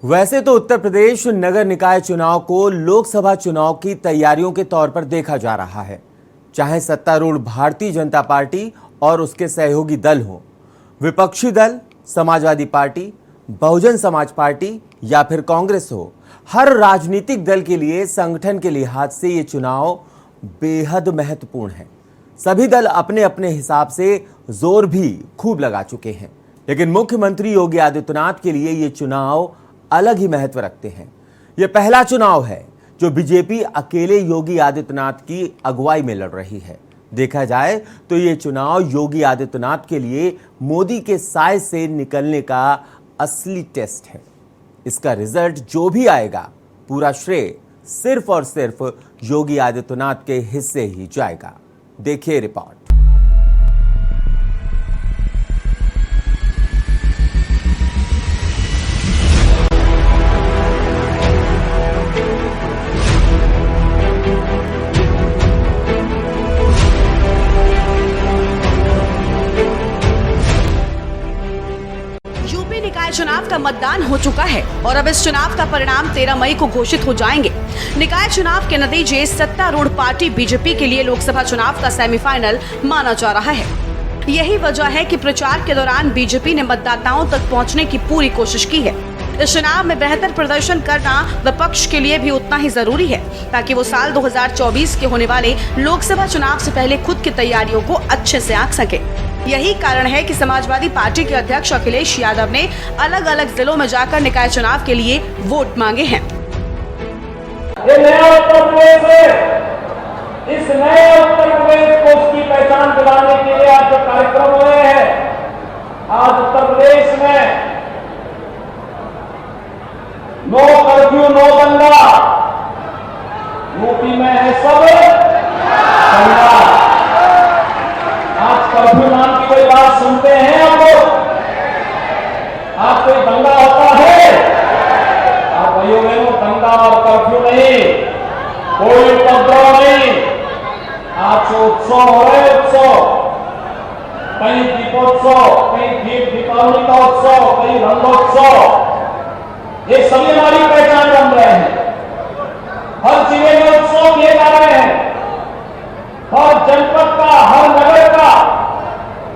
वैसे तो उत्तर प्रदेश नगर निकाय चुनाव को लोकसभा चुनाव की तैयारियों के तौर पर देखा जा रहा है। चाहे सत्तारूढ़ भारतीय जनता पार्टी और उसके सहयोगी दल हो, विपक्षी दल समाजवादी पार्टी, बहुजन समाज पार्टी या फिर कांग्रेस हो, हर राजनीतिक दल के लिए संगठन के लिहाज से ये चुनाव बेहद महत्वपूर्ण है। सभी दल अपने अपने हिसाब से जोर भी खूब लगा चुके हैं, लेकिन मुख्यमंत्री योगी आदित्यनाथ के लिए ये चुनाव अलग ही महत्व रखते हैं। यह पहला चुनाव है जो बीजेपी अकेले योगी आदित्यनाथ की अगुवाई में लड़ रही है। देखा जाए तो यह चुनाव योगी आदित्यनाथ के लिए मोदी के साए से निकलने का असली टेस्ट है। इसका रिजल्ट जो भी आएगा, पूरा श्रेय सिर्फ और सिर्फ योगी आदित्यनाथ के हिस्से ही जाएगा। देखिए रिपोर्ट। यूपी निकाय चुनाव का मतदान हो चुका है और अब इस चुनाव का परिणाम 13 मई को घोषित हो जाएंगे। निकाय चुनाव के नतीजे सत्तारूढ़ पार्टी बीजेपी के लिए लोकसभा चुनाव का सेमीफाइनल माना जा रहा है। यही वजह है कि प्रचार के दौरान बीजेपी ने मतदाताओं तक पहुंचने की पूरी कोशिश की है। इस चुनाव में बेहतर प्रदर्शन करना विपक्ष के लिए भी उतना ही जरूरी है, ताकि वो साल 2024 के होने वाले लोकसभा चुनाव से पहले खुद की तैयारियों को अच्छे से आंक सके। यही कारण है कि समाजवादी पार्टी के अध्यक्ष अखिलेश यादव ने अलग अलग जिलों में जाकर निकाय चुनाव के लिए वोट मांगे हैं। ये नया उत्तर प्रदेश है। इस नए उत्तर प्रदेश को उसकी पहचान दिलाने के लिए आज जो कार्यक्रम हुए हैं, आज उत्तर प्रदेश में नो कर्फ्यू नो दंगा, यूपी में है सब दंगा। आज कर्फ्यू नाम की कोई बात सुनते हैं आप लोग? आज कोई दंगा होता है? आप भाइयों बहनों, दंगा और कर्फ्यू नहीं, कोई उपद्रव नहीं। आज जो उत्सव हो रहे उत्सव, कहीं दीपोत्सव, कहीं दीपावली का उत्सव, कहीं रंगोत्सव, ये सभी हमारी पहचान बन रहे हैं। हर जिले में उत्सव किए जा रहे हैं। हर जनपद का, हर नगर का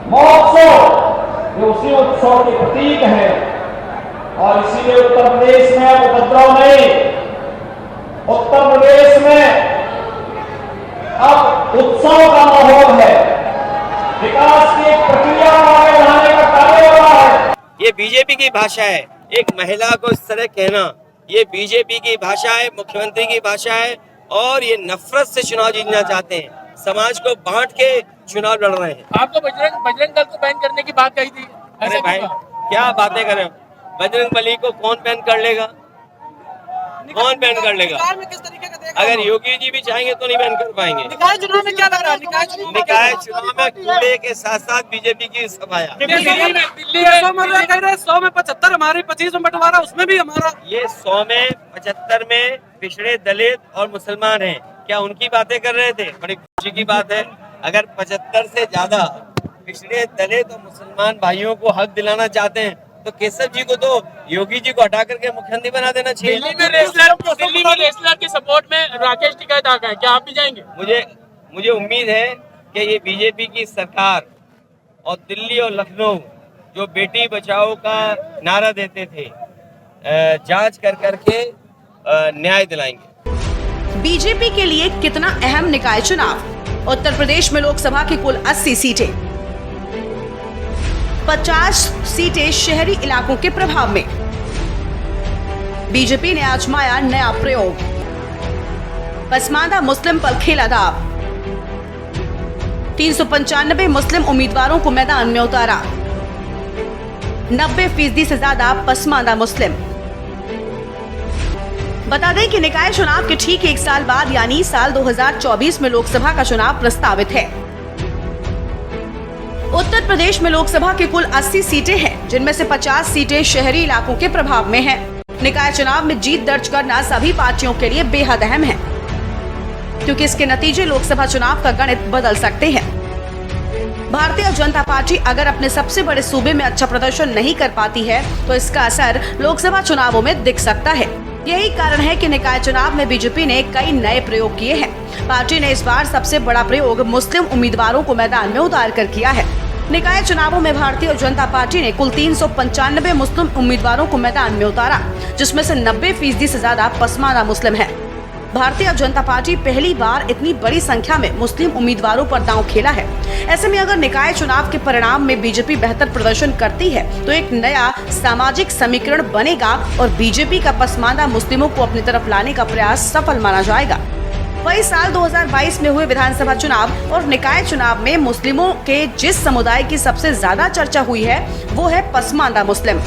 महोत्सव ये उसी उत्सव के प्रतीक है। और इसीलिए उत्तर प्रदेश में उपद्रव नहीं, उत्तर प्रदेश में अब उत्सव का माहौल है। विकास की एक प्रक्रिया को आगे बढ़ाने का कार्य हो रहा है। ये बीजेपी की भाषा है। एक महिला को इस तरह कहना, ये बीजेपी की भाषा है, मुख्यमंत्री की भाषा है। और ये नफरत से चुनाव जीतना चाहते हैं, समाज को बांट के चुनाव लड़ रहे हैं। आपको बजरंग दल को बैन करने की बात कही थी। अरे भाई क्या बातें कर रहे हो? बजरंग बली को कौन बैन कर लेगा? कौन बैन कर लेगा? अगर योगी जी भी चाहेंगे तो नहीं बैन कर पाएंगे। निकाय चुनाव में क्या लग रहा है? निकाय चुनाव में कूड़े के साथ साथ बीजेपी की सफाया। दिल्ली में 100 में 75, हमारे 25 में बंटवारा, उसमें भी हमारा। ये 100 में 75 में पिछड़े दलित और मुसलमान हैं। क्या उनकी बातें कर रहे थे? बड़ी खुशी की बात है। अगर 75 से ज्यादा पिछड़े दलित और मुसलमान भाइयों को हक दिलाना चाहते हैं तो केशव जी को तो योगी जी को हटा करके मुख्यमंत्री बना देना चाहिए। दिल्ली में रेसलर के सपोर्ट में राकेश टिकैत आ गए, क्या आप भी जाएंगे? मुझे उम्मीद है कि ये बीजेपी की सरकार और दिल्ली और लखनऊ जो बेटी बचाओ का नारा देते थे, जांच कर करके न्याय दिलाएंगे। बीजेपी के लिए कितना अहम निकाय चुनाव? उत्तर प्रदेश में लोकसभा की कुल 80 सीटें, 50 सीटें शहरी इलाकों के प्रभाव में। बीजेपी ने आजमाया नया प्रयोग, पसमानदा मुस्लिम पर खेला दाव। 395 मुस्लिम उम्मीदवारों को मैदान में उतारा, 90% से ज्यादा पसमानदा मुस्लिम। बता दें कि निकाय चुनाव के ठीक एक साल बाद यानी साल 2024 में लोकसभा का चुनाव प्रस्तावित है। उत्तर प्रदेश में लोकसभा के कुल 80 सीटें हैं, जिनमें से 50 सीटें शहरी इलाकों के प्रभाव में हैं। निकाय चुनाव में जीत दर्ज करना सभी पार्टियों के लिए बेहद अहम है, क्योंकि इसके नतीजे लोकसभा चुनाव का गणित बदल सकते हैं। भारतीय जनता पार्टी अगर अपने सबसे बड़े सूबे में अच्छा प्रदर्शन नहीं कर पाती है तो इसका असर लोकसभा चुनावों में दिख सकता है। यही कारण है कि निकाय चुनाव में बीजेपी ने कई नए प्रयोग किए हैं। पार्टी ने इस बार सबसे बड़ा प्रयोग मुस्लिम उम्मीदवारों को मैदान में उतार कर किया है। निकाय चुनावों में भारतीय जनता पार्टी ने कुल 395 मुस्लिम उम्मीदवारों को मैदान में उतारा, जिसमें से 90% से ज्यादा पसमानदा मुस्लिम है। भारतीय जनता पार्टी पहली बार इतनी बड़ी संख्या में मुस्लिम उम्मीदवारों पर दांव खेला है। ऐसे में अगर निकाय चुनाव के परिणाम में बीजेपी बेहतर प्रदर्शन करती है तो एक नया सामाजिक समीकरण बनेगा और बीजेपी का पसमानदा मुस्लिमों को अपनी तरफ लाने का प्रयास सफल माना जाएगा। वही साल 2022 में हुए विधानसभा चुनाव और निकाय चुनाव में मुस्लिमों के जिस समुदाय की सबसे ज्यादा चर्चा हुई है वो है पसमानदा मुस्लिम।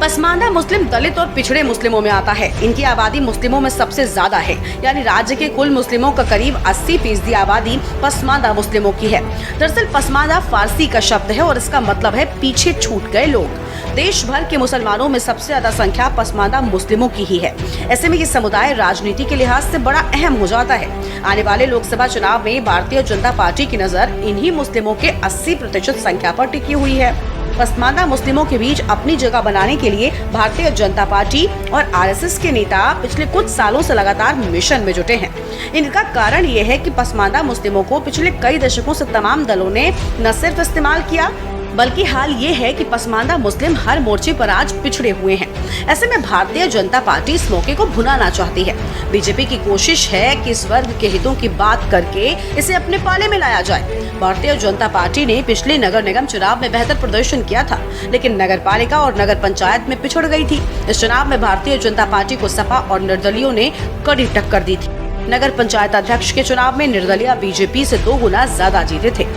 पसमानदा मुस्लिम दलित और पिछड़े मुस्लिमों में आता है। इनकी आबादी मुस्लिमों में सबसे ज्यादा है, यानी राज्य के कुल मुस्लिमों का करीब 80% आबादी पसमानदा मुस्लिमों की है। दरअसल पसमानदा फारसी का शब्द है और इसका मतलब है पीछे छूट गए लोग। देश भर के मुसलमानों में सबसे ज्यादा संख्या पसमानदा मुस्लिमों की ही है। ऐसे में ये समुदाय राजनीति के लिहाज से बड़ा अहम हो जाता है। आने वाले लोकसभा चुनाव में भारतीय जनता पार्टी की नजर इन्हीं मुस्लिमों के 80% संख्या पर टिकी हुई है। पसमानदा मुस्लिमों के बीच अपनी जगह बनाने के लिए भारतीय जनता पार्टी और आरएसएस के नेता पिछले कुछ सालों से लगातार मिशन में जुटे हैं। इनका कारण ये है कि पसमानदा मुस्लिमों को पिछले कई दशकों से तमाम दलों ने न सिर्फ इस्तेमाल किया बल्कि हाल ये है कि पसमानदा मुस्लिम हर मोर्चे पर आज पिछड़े हुए हैं। ऐसे में भारतीय जनता पार्टी इस मौके को भुनाना चाहती है। बीजेपी की कोशिश है कि इस वर्ग के हितों की बात करके इसे अपने पाले में लाया जाए। भारतीय जनता पार्टी ने पिछले नगर निगम चुनाव में बेहतर प्रदर्शन किया था, लेकिन नगर पालिका और नगर पंचायत में पिछड़ गई थी। इस चुनाव में भारतीय जनता पार्टी को सपा और निर्दलीयों ने कड़ी टक्कर दी थी। नगर पंचायत अध्यक्ष के चुनाव में निर्दलीय बीजेपी से 2 गुना ज्यादा जीते थे।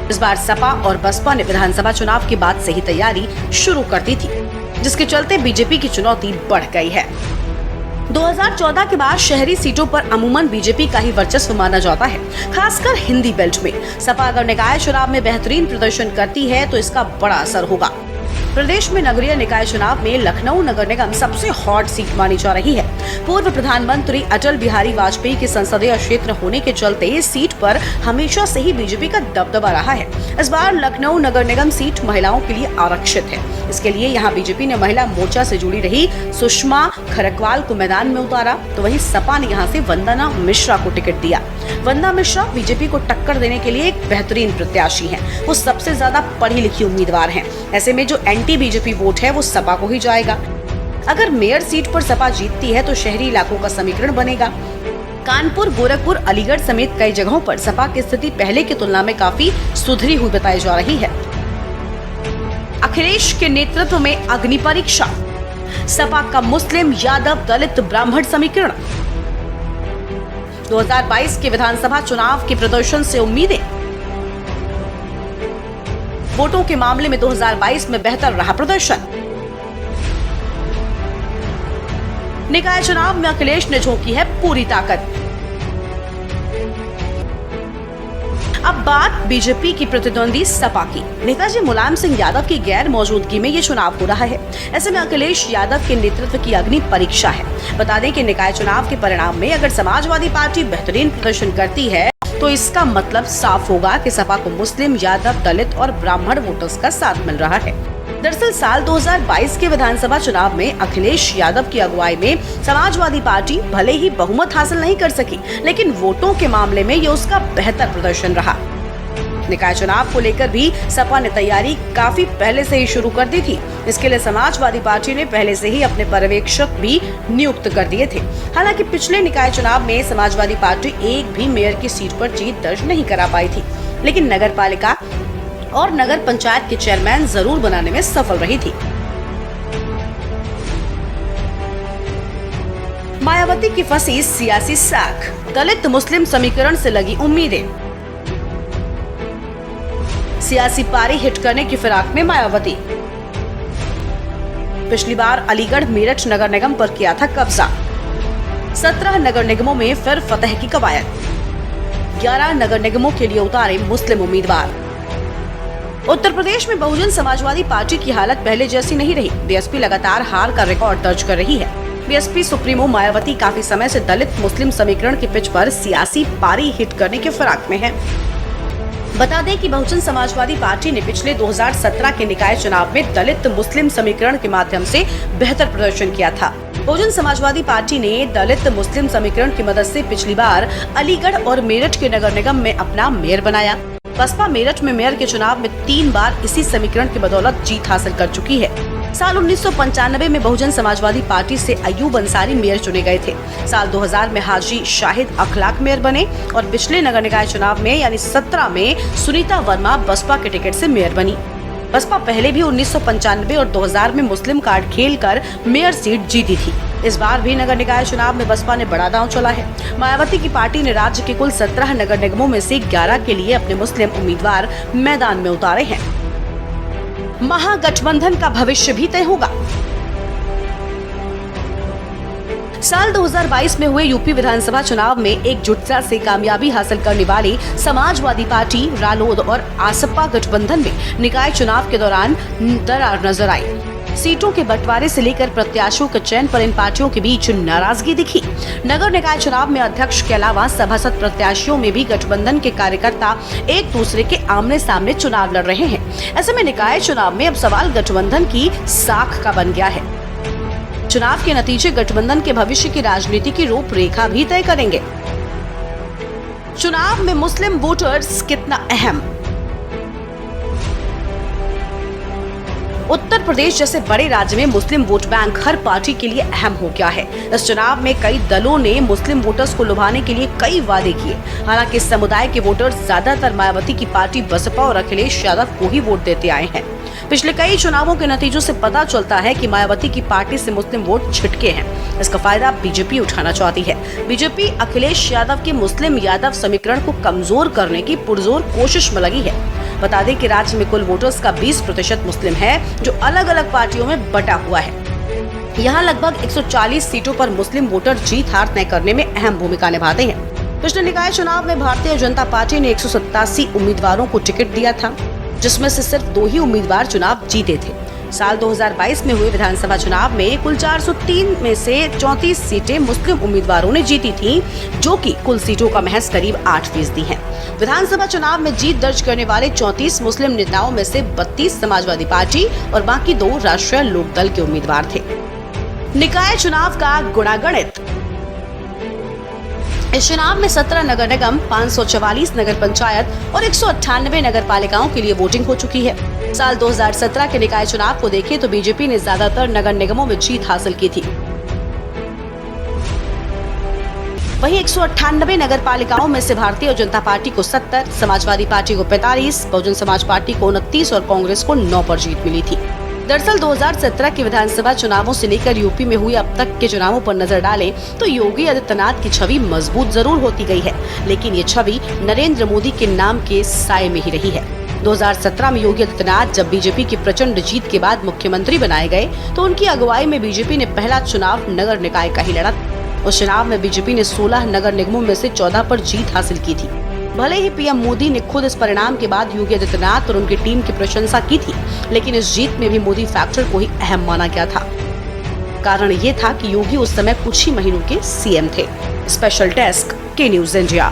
इस बार सपा और बसपा ने विधानसभा चुनाव के बाद से ही तैयारी शुरू कर दी थी, जिसके चलते बीजेपी की चुनौती बढ़ गई है। 2014 के बाद शहरी सीटों पर अमूमन बीजेपी का ही वर्चस्व माना जाता है, खासकर हिंदी बेल्ट में। सपा अगर निकाय चुनाव में बेहतरीन प्रदर्शन करती है तो इसका बड़ा असर होगा। प्रदेश में नगरीय निकाय चुनाव में लखनऊ नगर निगम सबसे हॉट सीट मानी जा रही है। पूर्व प्रधानमंत्री अटल बिहारी वाजपेयी के संसदीय क्षेत्र होने के चलते इस सीट पर हमेशा से ही बीजेपी का दबदबा रहा है। इस बार लखनऊ नगर निगम सीट महिलाओं के लिए आरक्षित है। इसके लिए यहाँ बीजेपी ने महिला मोर्चा से जुड़ी रही सुषमा खरकवाल को मैदान में उतारा, तो वहीं सपा ने यहाँ से वंदना मिश्रा को टिकट दिया। वंदना मिश्रा बीजेपी को टक्कर देने के लिए एक बेहतरीन प्रत्याशी हैं। वो सबसे ज्यादा पढ़ी लिखी उम्मीदवार हैं। ऐसे में जो एंटी बीजेपी वोट है वो सपा को ही जाएगा। अगर मेयर सीट पर सपा जीतती है तो शहरी इलाकों का समीकरण बनेगा। कानपुर, गोरखपुर, अलीगढ़ समेत कई जगहों पर सपा की स्थिति पहले की तुलना में काफी सुधरी हुई बताई जा रही है। अखिलेश के नेतृत्व में अग्नि परीक्षा, सपा का मुस्लिम, यादव, दलित, ब्राह्मण समीकरण। 2022 के विधानसभा चुनाव के प्रदर्शन से उम्मीदें। वोटों के मामले में 2022 में बेहतर रहा प्रदर्शन। निकाय चुनाव में अखिलेश ने झोंकी है पूरी ताकत। अब बात बीजेपी की प्रतिद्वंदी सपा की। नेताजी मुलायम सिंह यादव की गैर मौजूदगी में ये चुनाव हो रहा है। ऐसे में अखिलेश यादव के नेतृत्व की अग्नि परीक्षा है। बता दें कि निकाय चुनाव के परिणाम में अगर समाजवादी पार्टी बेहतरीन प्रदर्शन करती है तो इसका मतलब साफ होगा कि सपा को मुस्लिम, यादव, दलित और ब्राह्मण वोटर्स का साथ मिल रहा है। दरअसल साल 2022 के विधानसभा चुनाव में अखिलेश यादव की अगुवाई में समाजवादी पार्टी भले ही बहुमत हासिल नहीं कर सकी, लेकिन वोटों के मामले में ये उसका बेहतर प्रदर्शन रहा। निकाय चुनाव को लेकर भी सपा ने तैयारी काफी पहले से ही शुरू कर दी थी। इसके लिए समाजवादी पार्टी ने पहले से ही अपने पर्यवेक्षक भी नियुक्त कर दिए थे। हालांकि पिछले निकाय चुनाव में समाजवादी पार्टी एक भी मेयर की सीट पर जीत दर्ज नहीं करा पाई थी, लेकिन नगर पालिका और नगर पंचायत के चेयरमैन जरूर बनाने में सफल रही थी। मायावती की फंसी सियासी साख, दलित मुस्लिम समीकरण से लगी उम्मीदें। सियासी पारी हिट करने की फिराक में मायावती। पिछली बार अलीगढ़, मेरठ नगर निगम पर किया था कब्जा। 17 नगर निगमों में फिर फतह की कवायद। 11 नगर निगमों के लिए उतारे मुस्लिम उम्मीदवार। उत्तर प्रदेश में बहुजन समाजवादी पार्टी की हालत पहले जैसी नहीं रही। बीएसपी लगातार हार का रिकॉर्ड दर्ज कर रही है। बीएसपी सुप्रीमो मायावती काफी समय से दलित मुस्लिम समीकरण की पिच पर सियासी पारी हिट करने के फिराक में है। बता दें कि बहुजन समाजवादी पार्टी ने पिछले 2017 के निकाय चुनाव में दलित मुस्लिम समीकरण के माध्यम से बेहतर प्रदर्शन किया था। बहुजन समाजवादी पार्टी ने दलित मुस्लिम समीकरण की मदद से पिछली बार अलीगढ़ और मेरठ के नगर निगम में अपना मेयर बनाया। बसपा मेरठ में मेयर के चुनाव में 3 बार इसी समीकरण की बदौलत जीत हासिल कर चुकी है। साल 1995 में बहुजन समाजवादी पार्टी से अयूब अंसारी मेयर चुने गए थे। साल 2000 में हाजी शाहिद अखलाक मेयर बने और पिछले नगर निकाय चुनाव में यानी 17 में सुनीता वर्मा बसपा के टिकट से मेयर बनी। बसपा पहले भी 1995 और 2000 में मुस्लिम कार्ड खेलकर मेयर सीट जीती थी। इस बार भी नगर निकाय चुनाव में बसपा ने बड़ा दांव चला है। मायावती की पार्टी ने राज्य के कुल 17 नगर निगमों में से 11 के लिए अपने मुस्लिम उम्मीदवार मैदान में उतारे हैं। महागठबंधन का भविष्य भी तय होगा। साल 2022 में हुए यूपी विधानसभा चुनाव में एकजुटता से कामयाबी हासिल करने वाली समाजवादी पार्टी, रालोद और आसपा गठबंधन में निकाय चुनाव के दौरान दरार नजर आई। सीटों के बंटवारे से लेकर प्रत्याशियों के चयन पर इन पार्टियों के बीच नाराजगी दिखी। नगर निकाय चुनाव में अध्यक्ष के अलावा सभासद प्रत्याशियों में भी गठबंधन के कार्यकर्ता एक दूसरे के आमने सामने चुनाव लड़ रहे हैं। ऐसे में निकाय चुनाव में अब सवाल गठबंधन की साख का बन गया है। चुनाव के नतीजे गठबंधन के भविष्य की राजनीति की रूपरेखा भी तय करेंगे। चुनाव में मुस्लिम वोटर्स कितना अहम। उत्तर प्रदेश जैसे बड़े राज्य में मुस्लिम वोट बैंक हर पार्टी के लिए अहम हो गया है। इस चुनाव में कई दलों ने मुस्लिम वोटर्स को लुभाने के लिए कई वादे किए। हालांकि इस समुदाय के वोटर्स ज्यादातर मायावती की पार्टी बसपा और अखिलेश यादव को ही वोट देते आए हैं। पिछले कई चुनावों के नतीजों से पता चलता है कि मायावती की पार्टी से मुस्लिम वोट छिटके हैं। इसका फायदा बीजेपी उठाना चाहती है। बीजेपी अखिलेश यादव के मुस्लिम यादव समीकरण को कमजोर करने की पुरजोर कोशिश में लगी है। बता दें कि राज्य में कुल वोटर्स का 20% मुस्लिम है, जो अलग अलग पार्टियों में बटा हुआ है। यहाँ लगभग 140 सीटों पर मुस्लिम वोटर जीत हार तय करने में अहम भूमिका निभाते हैं। पिछले निकाय चुनाव में भारतीय जनता पार्टी ने 187 उम्मीदवारों को टिकट दिया था, जिसमें से सिर्फ 2 ही उम्मीदवार चुनाव जीते थे। साल 2022 में हुए विधानसभा चुनाव में कुल 403 में से 34 सीटें मुस्लिम उम्मीदवारों ने जीती थीं, जो कि कुल सीटों का महज करीब 8% है। विधानसभा चुनाव में जीत दर्ज करने वाले 34 मुस्लिम नेताओं में से 32 समाजवादी पार्टी और बाकी 2 राष्ट्रीय लोकदल के उम्मीदवार थे। निकाय चुनाव का गुणागणित। इस चुनाव में 17 नगर निगम, 544 नगर पंचायत और 198 नगर पालिकाओं के लिए वोटिंग हो चुकी है। साल 2017 के निकाय चुनाव को देखें तो बीजेपी ने ज्यादातर नगर निगमों में जीत हासिल की थी। वहीं 198 नगर पालिकाओं में से भारतीय जनता पार्टी को 70, समाजवादी पार्टी को 45, बहुजन समाज पार्टी को 29 और कांग्रेस को 9 पर जीत मिली थी। दरअसल 2017 के विधानसभा चुनावों से लेकर यूपी में हुए अब तक के चुनावों पर नजर डालें तो योगी आदित्यनाथ की छवि मजबूत जरूर होती गई है, लेकिन ये छवि नरेंद्र मोदी के नाम के साये में ही रही है। 2017 में योगी आदित्यनाथ जब बीजेपी की प्रचंड जीत के बाद मुख्यमंत्री बनाए गए तो उनकी अगुवाई में बीजेपी ने पहला चुनाव नगर निकाय का ही लड़ा। उस चुनाव में बीजेपी ने 16 नगर निगमों में से 14 पर जीत हासिल की थी। भले ही पीएम मोदी ने खुद इस परिणाम के बाद योगी आदित्यनाथ और उनकी टीम की प्रशंसा की थी, लेकिन इस जीत में भी मोदी फैक्टर को ही अहम माना गया था। कारण ये था कि योगी उस समय कुछ ही महीनों के सीएम थे। स्पेशल डेस्क, के न्यूज़ इंडिया।